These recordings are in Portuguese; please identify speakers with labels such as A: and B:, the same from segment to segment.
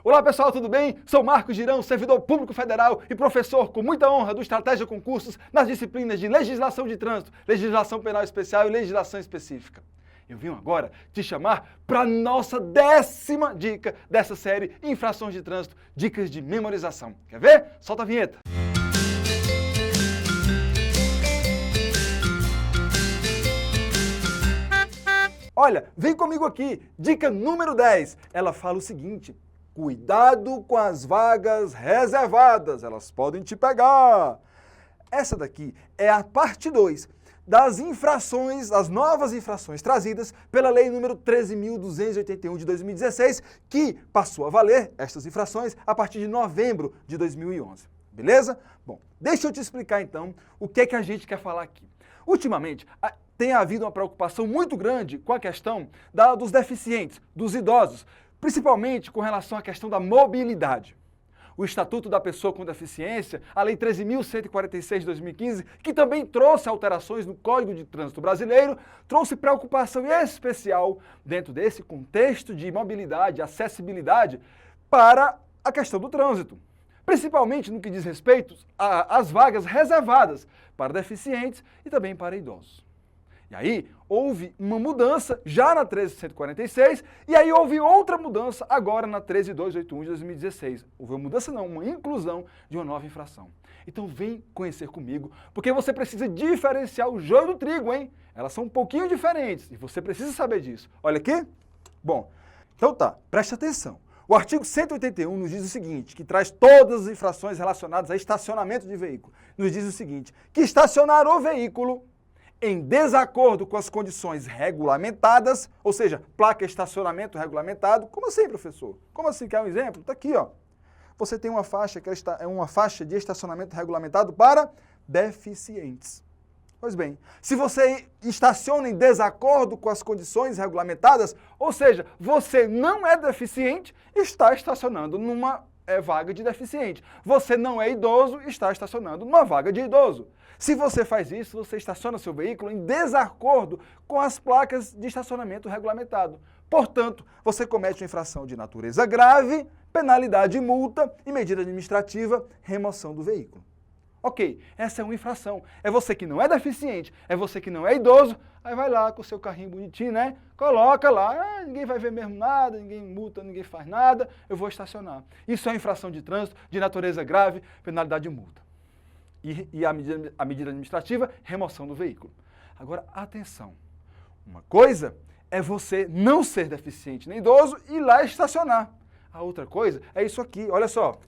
A: Olá pessoal, tudo bem? Sou Marcos Girão, servidor público federal e professor com muita honra do Estratégia Concursos nas disciplinas de Legislação de Trânsito, Legislação Penal Especial e Legislação Específica. Eu vim agora te chamar para a nossa 10ª dica dessa série Infrações de Trânsito, Dicas de Memorização. Quer ver? Solta a vinheta. Olha, vem comigo aqui, dica número 10. Ela fala o seguinte: cuidado com as vagas reservadas, elas podem te pegar. Essa daqui é a parte 2 das infrações, as novas infrações trazidas pela Lei número 13.281 de 2016, que passou a valer estas infrações a partir de novembro de 2011. Beleza? Bom, deixa eu te explicar então o que é que a gente quer falar aqui. Ultimamente, tem havido uma preocupação muito grande com a questão dos deficientes, dos idosos, principalmente com relação à questão da mobilidade. O Estatuto da Pessoa com Deficiência, a Lei 13.146 de 2015, que também trouxe alterações no Código de Trânsito Brasileiro, trouxe preocupação especial dentro desse contexto de mobilidade, acessibilidade para a questão do trânsito, principalmente no que diz respeito às vagas reservadas para deficientes e também para idosos. E aí, houve uma mudança já na 13.146 e aí houve outra mudança agora na 13.281 de 2016. Houve uma mudança não, uma inclusão de uma nova infração. Então vem conhecer comigo, porque você precisa diferenciar o joio do trigo, hein? Elas são um pouquinho diferentes e você precisa saber disso. Olha aqui. Bom, então tá, preste atenção. O artigo 181 nos diz o seguinte, que traz todas as infrações relacionadas a estacionamento de veículo. Nos diz o seguinte, que estacionar o veículo em desacordo com as condições regulamentadas, ou seja, placa estacionamento regulamentado. Como assim, professor? Como assim? Quer um exemplo? Está aqui, ó. Você tem uma faixa que é uma faixa de estacionamento regulamentado para deficientes. Pois bem, se você estaciona em desacordo com as condições regulamentadas, ou seja, você não é deficiente, está estacionando numa vaga de deficiente. Você não é idoso, está estacionando numa vaga de idoso. Se você faz isso, você estaciona seu veículo em desacordo com as placas de estacionamento regulamentado. Portanto, você comete uma infração de natureza grave, penalidade, multa e medida administrativa, remoção do veículo. Ok, essa é uma infração. É você que não é deficiente, é você que não é idoso, aí vai lá com o seu carrinho bonitinho, né? Coloca lá, ninguém vai ver mesmo nada, ninguém multa, ninguém faz nada, eu vou estacionar. Isso é infração de trânsito de natureza grave, penalidade e multa. E a medida administrativa, remoção do veículo. Agora, atenção. Uma coisa é você não ser deficiente nem idoso e ir lá estacionar. A outra coisa é isso aqui, olha só.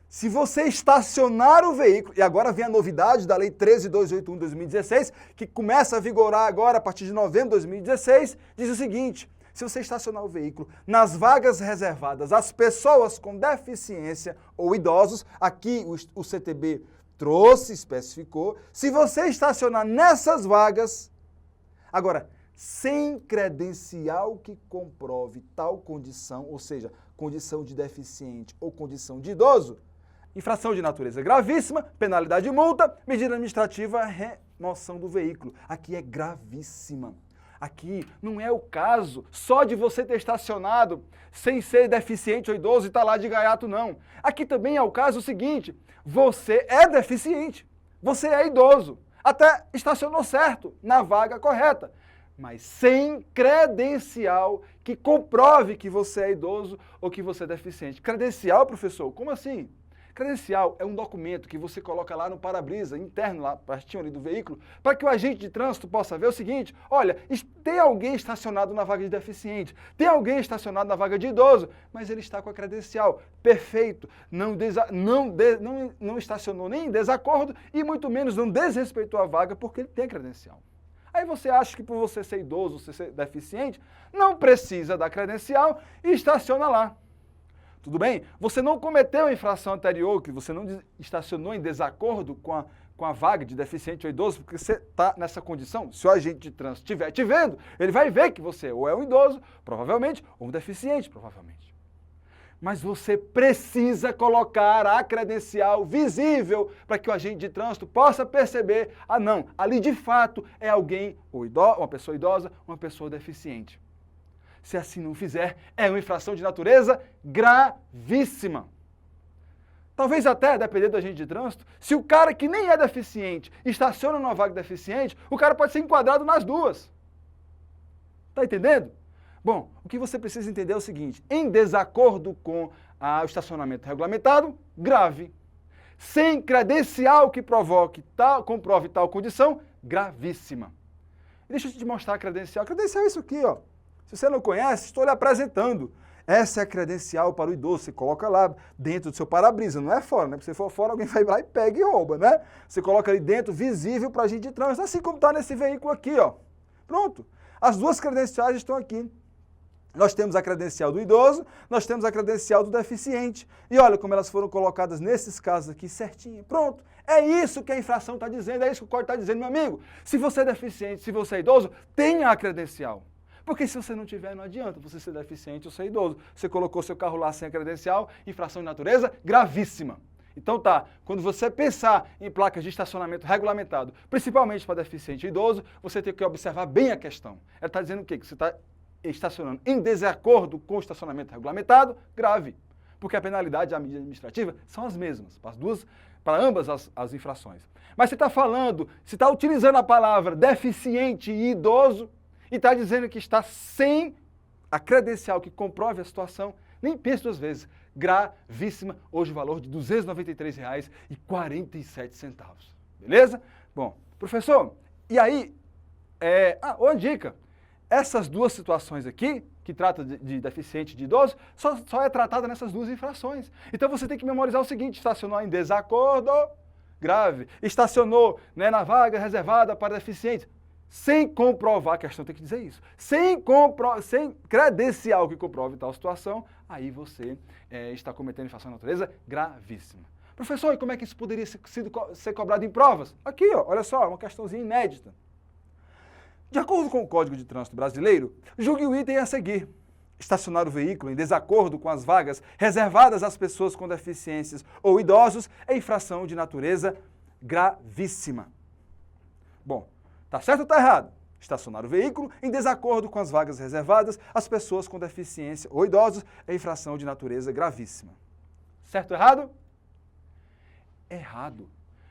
A: Se você estacionar o veículo, e agora vem a novidade da Lei 13.281 de 2016, que começa a vigorar agora a partir de novembro de 2016, diz o seguinte: se você estacionar o veículo nas vagas reservadas às pessoas com deficiência ou idosos, aqui o CTB trouxe, especificou, se você estacionar nessas vagas, agora, sem credencial que comprove tal condição, ou seja, condição de deficiente ou condição de idoso, infração de natureza gravíssima, penalidade e multa, medida administrativa, remoção do veículo. Aqui é gravíssima. Aqui não é o caso só de você ter estacionado sem ser deficiente ou idoso e estar lá de gaiato, não. Aqui também é o caso seguinte: você é deficiente, você é idoso, até estacionou certo, na vaga correta, mas sem credencial que comprove que você é idoso ou que você é deficiente. Credencial, professor? Como assim? Credencial é um documento que você coloca lá no para-brisa interno, lá pertinho ali do veículo, para que o agente de trânsito possa ver o seguinte: olha, tem alguém estacionado na vaga de deficiente, tem alguém estacionado na vaga de idoso, mas ele está com a credencial. Perfeito, não estacionou nem em desacordo e muito menos não desrespeitou a vaga porque ele tem credencial. Aí você acha que por você ser idoso, você ser deficiente, não precisa da credencial e estaciona lá. Tudo bem? Você não cometeu a infração anterior, que você não estacionou em desacordo com a vaga de deficiente ou idoso, porque você está nessa condição. Se o agente de trânsito estiver te vendo, ele vai ver que você ou é um idoso, provavelmente, ou um deficiente, provavelmente. Mas você precisa colocar a credencial visível para que o agente de trânsito possa perceber, não, ali de fato é alguém, ou uma pessoa idosa, uma pessoa deficiente. Se assim não fizer, é uma infração de natureza gravíssima. Talvez até, dependendo do agente de trânsito, se o cara que nem é deficiente estaciona numa vaga deficiente, o cara pode ser enquadrado nas duas. Tá entendendo? Bom, o que você precisa entender é o seguinte: em desacordo com o estacionamento regulamentado, grave. Sem credencial que comprove tal condição, gravíssima. E deixa eu te mostrar a credencial. A credencial é isso aqui, ó. Se você não conhece, estou lhe apresentando. Essa é a credencial para o idoso. Você coloca lá dentro do seu para-brisa, não é fora, né? Se você for fora, alguém vai lá e pega e rouba, né? Você coloca ali dentro, visível para a gente de trânsito, assim como está nesse veículo aqui, ó. Pronto. As duas credenciais estão aqui. Nós temos a credencial do idoso, nós temos a credencial do deficiente. E olha como elas foram colocadas nesses casos aqui certinho. Pronto. É isso que a infração está dizendo, é isso que o código está dizendo, meu amigo. Se você é deficiente, se você é idoso, tenha a credencial. Porque se você não tiver, não adianta você ser deficiente ou ser idoso. Você colocou seu carro lá sem a credencial, infração de natureza gravíssima. Então tá, quando você pensar em placas de estacionamento regulamentado, principalmente para deficiente e idoso, você tem que observar bem a questão. Ela está dizendo o quê? Que você está estacionando em desacordo com o estacionamento regulamentado, grave. Porque a penalidade e a medida administrativa são as mesmas, para ambas as infrações. Mas você está falando, você está utilizando a palavra deficiente e idoso e está dizendo que está sem a credencial que comprove a situação, nem pense duas vezes. Gravíssima, hoje o valor de R$ 293,47. Beleza? Bom, professor, e aí, uma dica. Essas duas situações aqui, que trata de deficiente e de idoso, só é tratada nessas duas infrações. Então você tem que memorizar o seguinte: estacionou em desacordo, grave. Estacionou, né, na vaga reservada para deficientes, sem comprovar, a questão tem que dizer isso, sem credencial que comprove tal situação, aí você está cometendo infração de natureza gravíssima. Professor, e como é que isso poderia ser cobrado em provas? Aqui, ó, olha só, uma questãozinha inédita. De acordo com o Código de Trânsito Brasileiro, julgue o item a seguir. Estacionar o veículo em desacordo com as vagas reservadas às pessoas com deficiências ou idosos é infração de natureza gravíssima. Bom, tá certo ou tá errado? Estacionar o veículo em desacordo com as vagas reservadas às pessoas com deficiência ou idosos é infração de natureza gravíssima. Certo ou errado? Errado.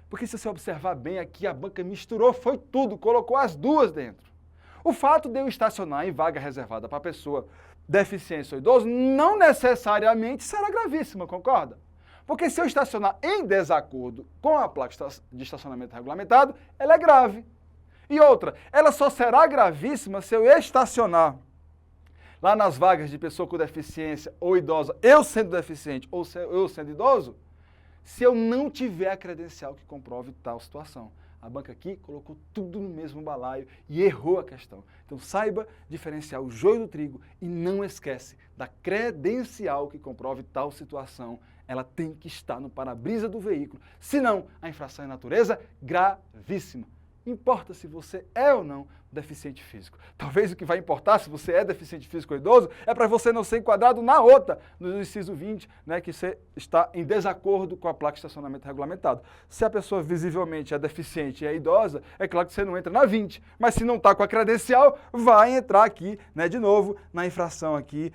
A: Porque se você observar bem aqui, a banca misturou, foi tudo, colocou as duas dentro. O fato de eu estacionar em vaga reservada para pessoa deficiente ou idoso não necessariamente será gravíssima, concorda? Porque se eu estacionar em desacordo com a placa de estacionamento regulamentado, ela é grave. E outra, ela só será gravíssima se eu estacionar lá nas vagas de pessoa com deficiência ou idosa, eu sendo deficiente ou eu sendo idoso, se eu não tiver a credencial que comprove tal situação. A banca aqui colocou tudo no mesmo balaio e errou a questão. Então saiba diferenciar o joio do trigo e não esquece da credencial que comprove tal situação. Ela tem que estar no para-brisa do veículo, senão a infração é natureza gravíssima. Importa se você é ou não deficiente físico. Talvez o que vai importar se você é deficiente físico ou idoso é para você não ser enquadrado na outra, no inciso 20, né, que você está em desacordo com a placa de estacionamento regulamentado. Se a pessoa visivelmente é deficiente e é idosa, é claro que você não entra na 20, mas se não está com a credencial, vai entrar aqui, né, de novo, na infração aqui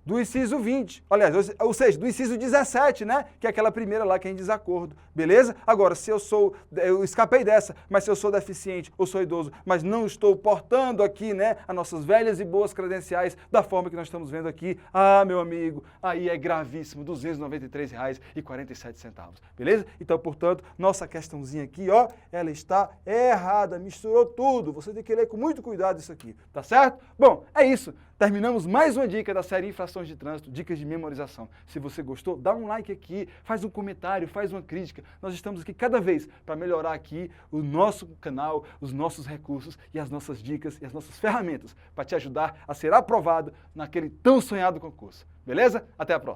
A: do inciso 20, aliás, ou seja, do inciso 17, né? Que é aquela primeira lá que é em desacordo, beleza? Agora, se eu escapei dessa, mas se eu sou deficiente ou sou idoso, mas não estou portando aqui, né, as nossas velhas e boas credenciais da forma que nós estamos vendo aqui, meu amigo, aí é gravíssimo, R$ 293,47, beleza? Então, portanto, nossa questãozinha aqui, ó, ela está errada, misturou tudo, você tem que ler com muito cuidado isso aqui, tá certo? Bom, é isso. Terminamos mais uma dica da série Infrações de Trânsito, dicas de memorização. Se você gostou, dá um like aqui, faz um comentário, faz uma crítica. Nós estamos aqui cada vez para melhorar aqui o nosso canal, os nossos recursos e as nossas dicas e as nossas ferramentas para te ajudar a ser aprovado naquele tão sonhado concurso. Beleza? Até a próxima!